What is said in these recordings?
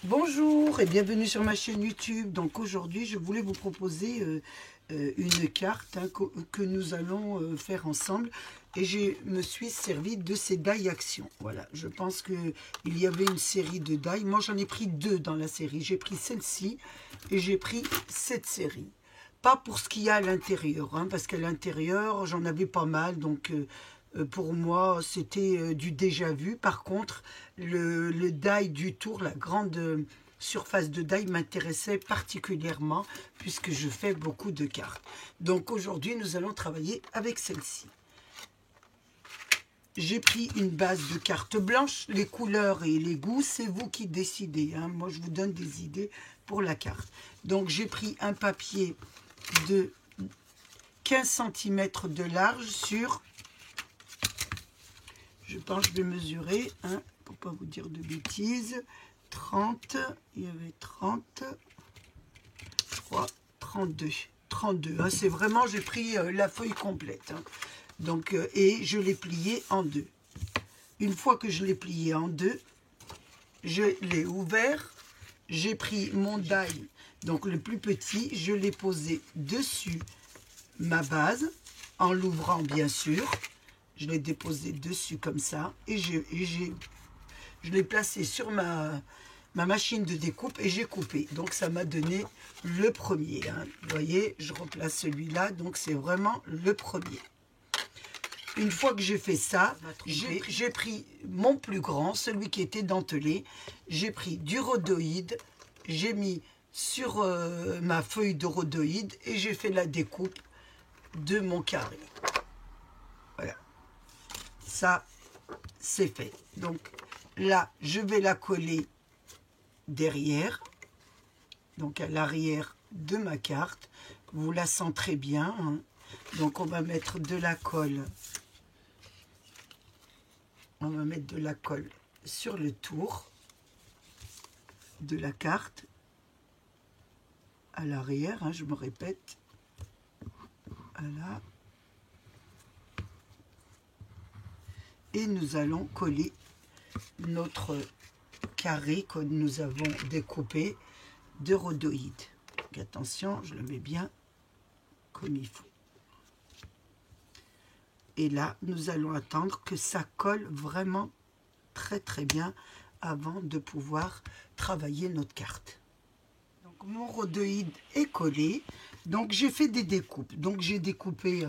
Bonjour et bienvenue sur ma chaîne YouTube. Donc aujourd'hui je voulais vous proposer une carte que nous allons faire ensemble, et je me suis servi de ces die action. Voilà, je pense qu'il y avait une série de die. Moi j'en ai pris deux dans la série. J'ai pris celle-ci et j'ai pris cette série. Pas pour ce qu'il y a à l'intérieur, hein, parce qu'à l'intérieur j'en avais pas mal, donc pour moi c'était du déjà vu. Par contre le die du tour, la grande surface de die m'intéressait particulièrement puisque je fais beaucoup de cartes. Donc aujourd'hui nous allons travailler avec celle-ci. J'ai pris une base de cartes blanches. Les couleurs et les goûts, c'est vous qui décidez, hein. Moi je vous donne des idées pour la carte. Donc j'ai pris un papier de 15 cm de large sur, je pense que je vais mesurer, hein, pour pas vous dire de bêtises, 30, il y avait 30, je crois 32, hein, c'est vraiment, j'ai pris la feuille complète, hein. Donc, et je l'ai plié en deux. Une fois que je l'ai plié en deux, je l'ai ouvert, j'ai pris mon die, donc le plus petit, je l'ai posé dessus ma base, en l'ouvrant bien sûr, je l'ai déposé dessus comme ça, et je l'ai placé sur ma machine de découpe et j'ai coupé. Donc ça m'a donné le premier, hein. Vous voyez, je replace celui-là, donc c'est vraiment le premier. Une fois que j'ai fait ça, j'ai pris mon plus grand, celui qui était dentelé, j'ai pris du rhodoïde, j'ai mis sur ma feuille de rhodoïde et j'ai fait la découpe de mon carré. Voilà, ça c'est fait. Donc là, je vais la coller derrière, donc à l'arrière de ma carte. Vous la centrez bien, hein. Donc on va mettre de la colle. On va mettre de la colle sur le tour de la carte à l'arrière, hein, je me répète. Voilà. Et nous allons coller notre carré que nous avons découpé de rhodoïde. Donc attention, je le mets bien comme il faut. Et là, nous allons attendre que ça colle vraiment très bien avant de pouvoir travailler notre carte. Donc mon rhodoïde est collé. Donc j'ai fait des découpes. Donc j'ai découpé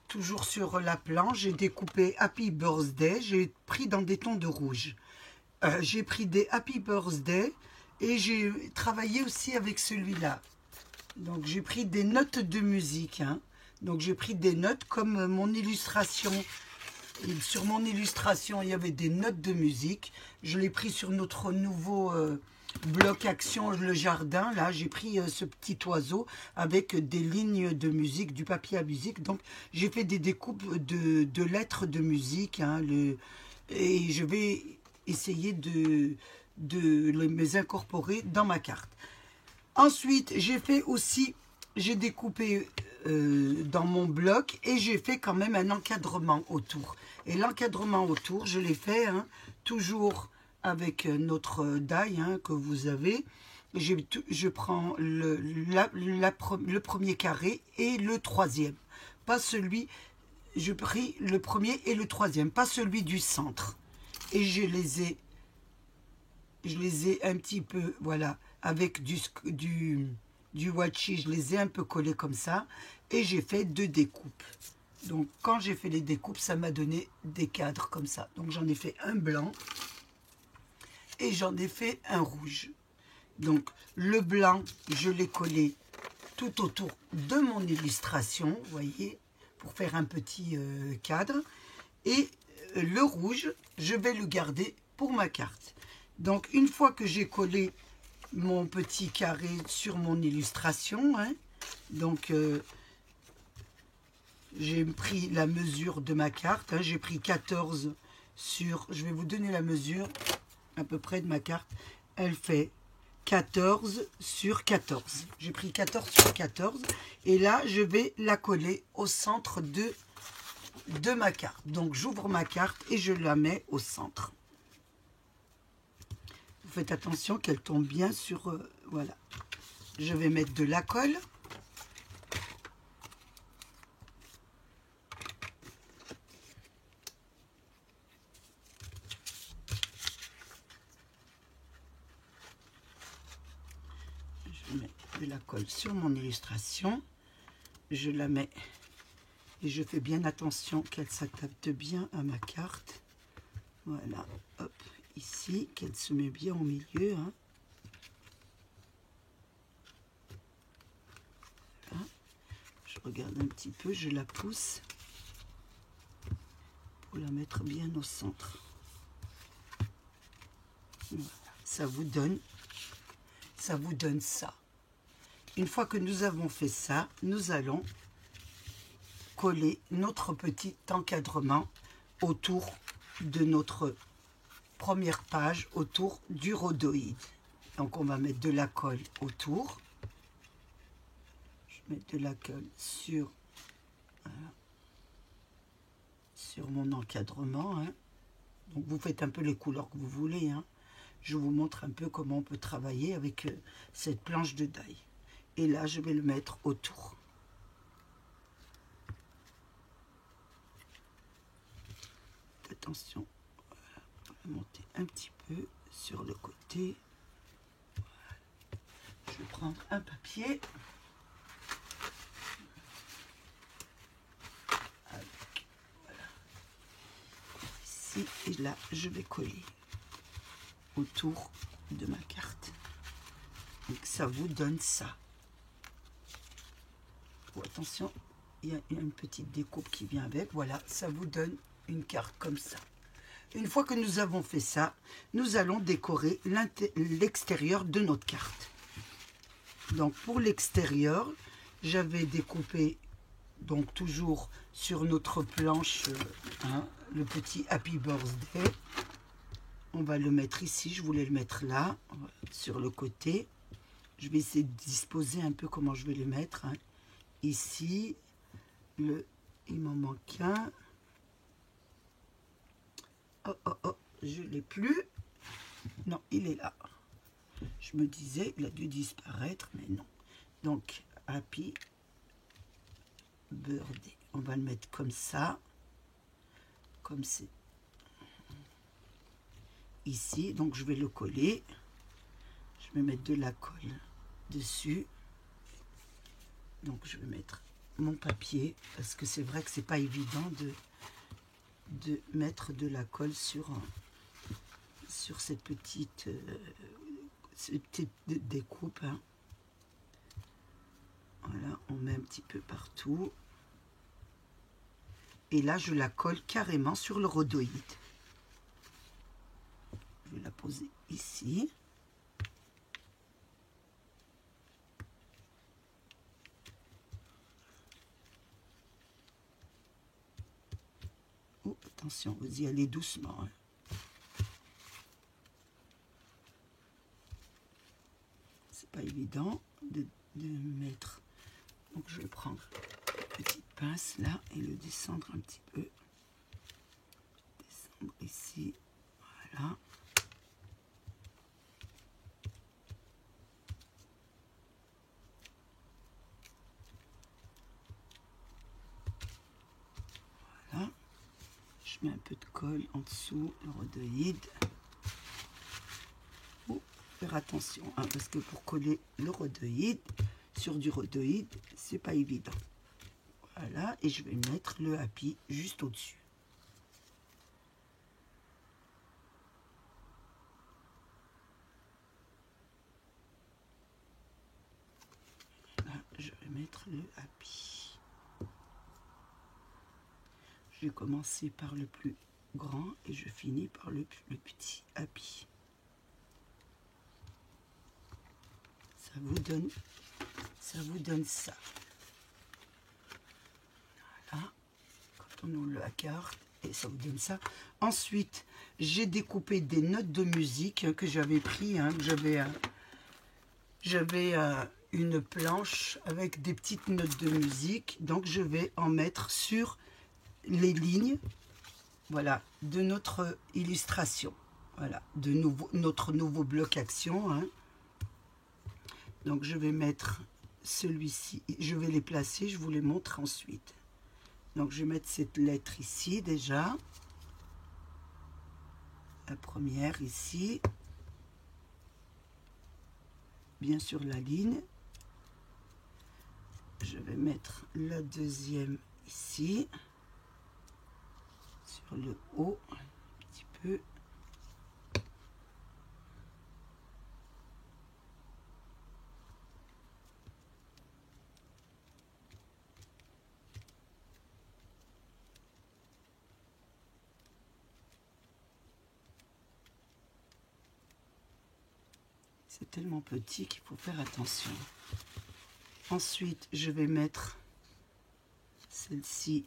toujours sur la planche. J'ai découpé Happy Birthday. J'ai pris dans des tons de rouge. J'ai pris des Happy Birthday et j'ai travaillé aussi avec celui-là. Donc j'ai pris des notes de musique, hein. Donc j'ai pris des notes comme mon illustration. Sur mon illustration, il y avait des notes de musique. Je l'ai pris sur notre nouveau bloc action, le jardin. Là, j'ai pris ce petit oiseau avec des lignes de musique, du papier à musique. Donc j'ai fait des découpes de lettres de musique, hein, et je vais essayer de les incorporer dans ma carte. Ensuite, j'ai fait aussi, j'ai découpé dans mon bloc et j'ai fait quand même un encadrement autour. Et l'encadrement autour, je l'ai fait, hein, toujours avec notre die, hein, que vous avez. Je prends le premier carré et le troisième. Pas celui, je pris le premier et le troisième, pas celui du centre. Et je les ai un petit peu, voilà, avec du washi, je les ai un peu collés comme ça, et j'ai fait deux découpes. Donc quand j'ai fait les découpes, ça m'a donné des cadres comme ça. Donc j'en ai fait un blanc et j'en ai fait un rouge. Donc le blanc, je l'ai collé tout autour de mon illustration, vous voyez, pour faire un petit cadre. Et le rouge, je vais le garder pour ma carte. Donc une fois que j'ai collé mon petit carré sur mon illustration, hein, donc j'ai pris la mesure de ma carte, hein, j'ai pris 14 sur, je vais vous donner la mesure à peu près de ma carte, elle fait 14 sur 14. J'ai pris 14 sur 14 et là je vais la coller au centre de ma carte. Donc j'ouvre ma carte et je la mets au centre. faites attention qu'elle tombe bien sur... voilà. Je vais mettre de la colle. Je mets de la colle sur mon illustration. Je la mets et je fais bien attention qu'elle s'adapte bien à ma carte. Voilà, hop, ici, qu'elle se met bien au milieu. Hein. Voilà. Je regarde un petit peu, je la pousse pour la mettre bien au centre. Voilà. Ça vous donne ça. Une fois que nous avons fait ça, nous allons coller notre petit encadrement autour de notre première page, autour du rhodoïde. Donc on va mettre de la colle autour. Je mets de la colle sur, voilà, sur mon encadrement. Hein. Donc vous faites un peu les couleurs que vous voulez. Hein. Je vous montre un peu comment on peut travailler avec cette planche de die. Et là, je vais le mettre autour. Attention, voilà, on va monter un petit peu sur le côté. Voilà. Je vais prendre un papier. Avec, voilà. Ici et là, je vais coller autour de ma carte. Donc ça vous donne ça. Oh, attention, il y a une petite découpe qui vient avec. Voilà, ça vous donne une carte comme ça. Une fois que nous avons fait ça, nous allons décorer l'extérieur de notre carte. Donc pour l'extérieur, j'avais découpé donc toujours sur notre planche hein, le petit Happy Birthday. On va le mettre ici, je voulais le mettre là, sur le côté. Je vais essayer de disposer un peu comment je vais les mettre. Hein. Ici, il m'en manque un. Oh, oh, oh, je ne l'ai plus. Non, il est là. Je me disais, il a dû disparaître, mais non. Donc, Happy Birthday. On va le mettre comme ça. Comme c'est ici. Donc, je vais le coller. Je vais mettre de la colle dessus. Donc, je vais mettre mon papier. Parce que c'est vrai que c'est pas évident de mettre de la colle sur cette petite découpe. Hein. Voilà, on met un petit peu partout. Et là, je la colle carrément sur le rhodoïde. Je vais la poser ici. Oh, attention, vous y allez doucement. Hein. C'est pas évident de mettre. Donc je vais prendre une petite pince là et le descendre un petit peu. Descendre ici, voilà. Voilà. Je mets un peu de colle en dessous, le rhodoïde. Oh, faire attention, hein, parce que pour coller le rhodoïde, sur du rhodoïde, c'est pas évident. Voilà, et je vais mettre le Happy juste au-dessus. Là, je vais mettre le Happy. Je vais commencer par le plus grand et je finis par le petit Happy. Ça vous donne ça. Voilà. Quand on ouvre la carte, et ça vous donne ça. Ensuite, j'ai découpé des notes de musique que j'avais pris. Hein, j'avais une planche avec des petites notes de musique. Donc, je vais en mettre sur les lignes, voilà, de notre illustration. Voilà, de nouveau, notre nouveau bloc action, hein. Donc je vais mettre celui-ci, je vais les placer, je vous les montre ensuite. Donc je vais mettre cette lettre ici déjà. La première ici. Bien sur la ligne. Je vais mettre la deuxième ici. Sur le haut, un petit peu. C'est tellement petit qu'il faut faire attention. Ensuite, je vais mettre celle-ci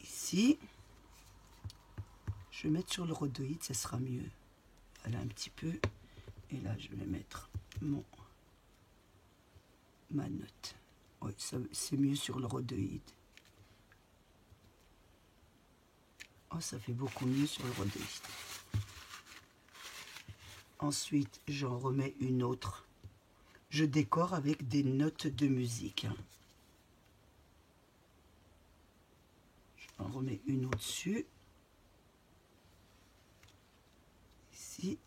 ici. Je vais mettre sur le rhodoïde, ça sera mieux. Voilà un petit peu. Et là, je vais mettre ma note. Oui, c'est mieux sur le rhodoïde. Oh, ça fait beaucoup mieux sur le rhodoïde. Ensuite, j'en remets une autre. Je décore avec des notes de musique. J'en remets une au-dessus. Ici.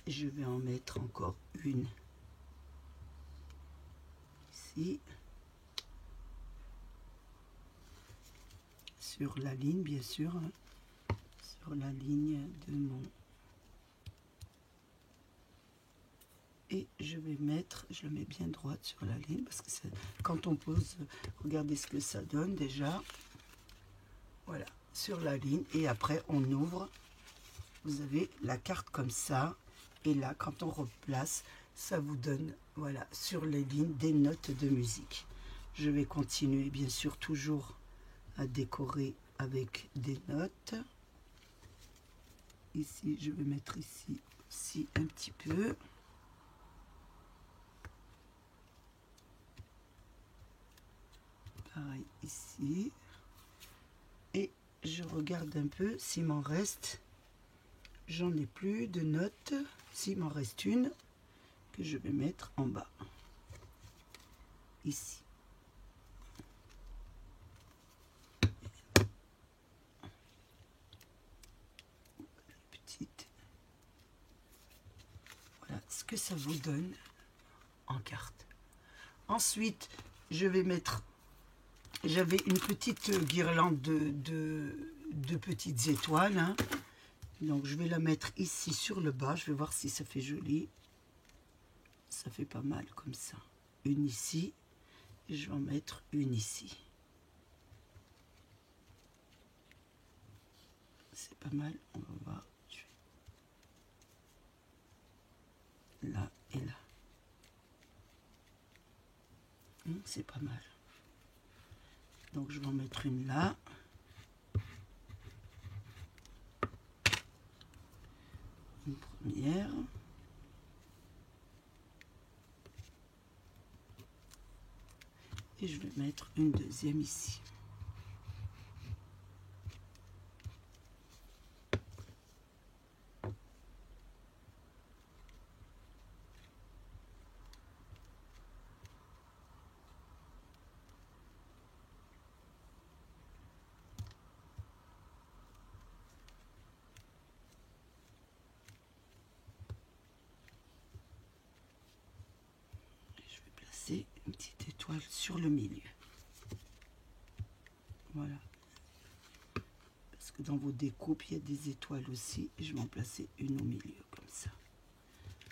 Je vais en mettre encore une ici. Sur la ligne, bien sûr. Sur la ligne de mon... Et je vais mettre, je le mets bien droite sur la ligne, parce que quand on pose, regardez ce que ça donne déjà. Voilà, sur la ligne. Et après, on ouvre. Vous avez la carte comme ça. Et là, quand on replace, ça vous donne, voilà, sur les lignes, des notes de musique. Je vais continuer, bien sûr, toujours à décorer avec des notes. Ici, je vais mettre ici aussi un petit peu. Pareil ici. Et je regarde un peu s'il m'en reste. J'en ai plus de notes. S'il m'en reste une, que je vais mettre en bas. Ici. Petite. Voilà ce que ça vous donne en carte. Ensuite, je vais mettre... J'avais une petite guirlande de petites étoiles. Hein. Donc, je vais la mettre ici sur le bas. Je vais voir si ça fait joli. Ça fait pas mal comme ça. Une ici. Et je vais en mettre une ici. C'est pas mal. On va voir. Là et là. C'est pas mal. Donc, je vais en mettre une là. Une première. Et je vais mettre une deuxième ici. Une petite étoile sur le milieu. Voilà. Parce que dans vos découpes, il y a des étoiles aussi. Et je vais en placer une au milieu, comme ça.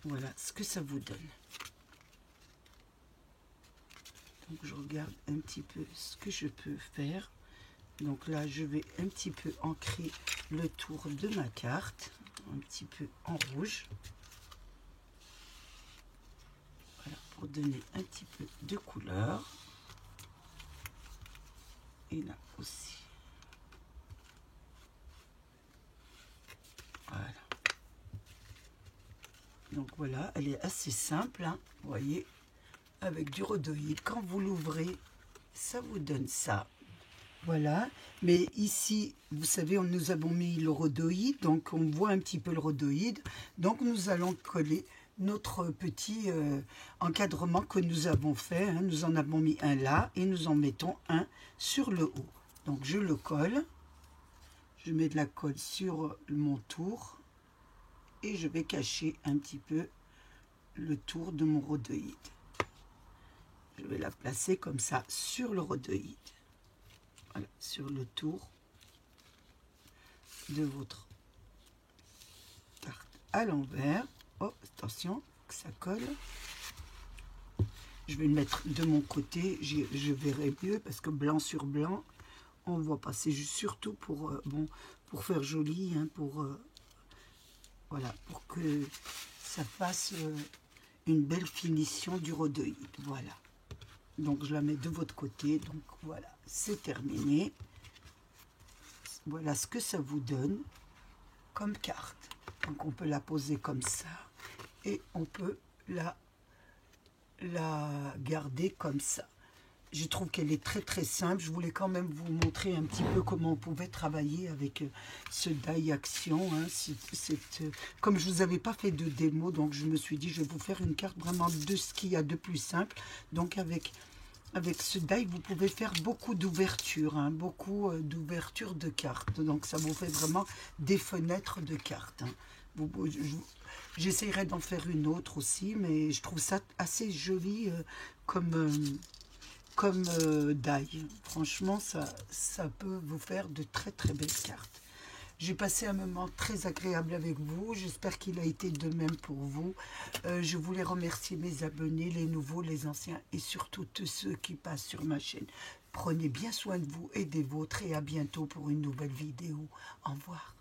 Voilà ce que ça vous donne. Donc, je regarde un petit peu ce que je peux faire. Donc là, je vais un petit peu ancrer le tour de ma carte. Un petit peu en rouge. Voilà, pour donner un petit peu de couleur. Et là aussi. Voilà. Donc voilà, elle est assez simple, hein, vous voyez, avec du rhodoïde. Quand vous l'ouvrez, ça vous donne ça. Voilà, mais ici, vous savez, nous avons mis le rhodoïde, donc on voit un petit peu le rhodoïde. Donc nous allons coller notre petit encadrement que nous avons fait. Hein. Nous en avons mis un là et nous en mettons un sur le haut. Donc je le colle, je mets de la colle sur mon tour et je vais cacher un petit peu le tour de mon rhodoïde. Je vais la placer comme ça sur le rhodoïde. Voilà, sur le tour de votre carte à l'envers. Oh, attention, que ça colle. Je vais le mettre de mon côté, je verrai mieux parce que blanc sur blanc, on voit pas. C'est juste surtout pour, bon, pour faire joli, hein, voilà, pour que ça fasse une belle finition du rhodoïde. Voilà. Donc je la mets de votre côté, donc voilà, c'est terminé. Voilà ce que ça vous donne comme carte. Donc on peut la poser comme ça et on peut la garder comme ça. Je trouve qu'elle est très très simple. Je voulais quand même vous montrer un petit peu comment on pouvait travailler avec ce die action. Hein. Comme je vous avais pas fait de démo, donc je me suis dit je vais vous faire une carte vraiment de ce qu'il y a de plus simple. Donc avec ce die, vous pouvez faire beaucoup d'ouvertures, hein, beaucoup d'ouvertures de cartes. Donc ça vous fait vraiment des fenêtres de cartes. Hein. J'essaierai d'en faire une autre aussi, mais je trouve ça assez joli comme die. Franchement, ça peut vous faire de très très belles cartes. J'ai passé un moment très agréable avec vous. J'espère qu'il a été de même pour vous. Je voulais remercier mes abonnés, les nouveaux, les anciens et surtout tous ceux qui passent sur ma chaîne. Prenez bien soin de vous et des vôtres et à bientôt pour une nouvelle vidéo. Au revoir.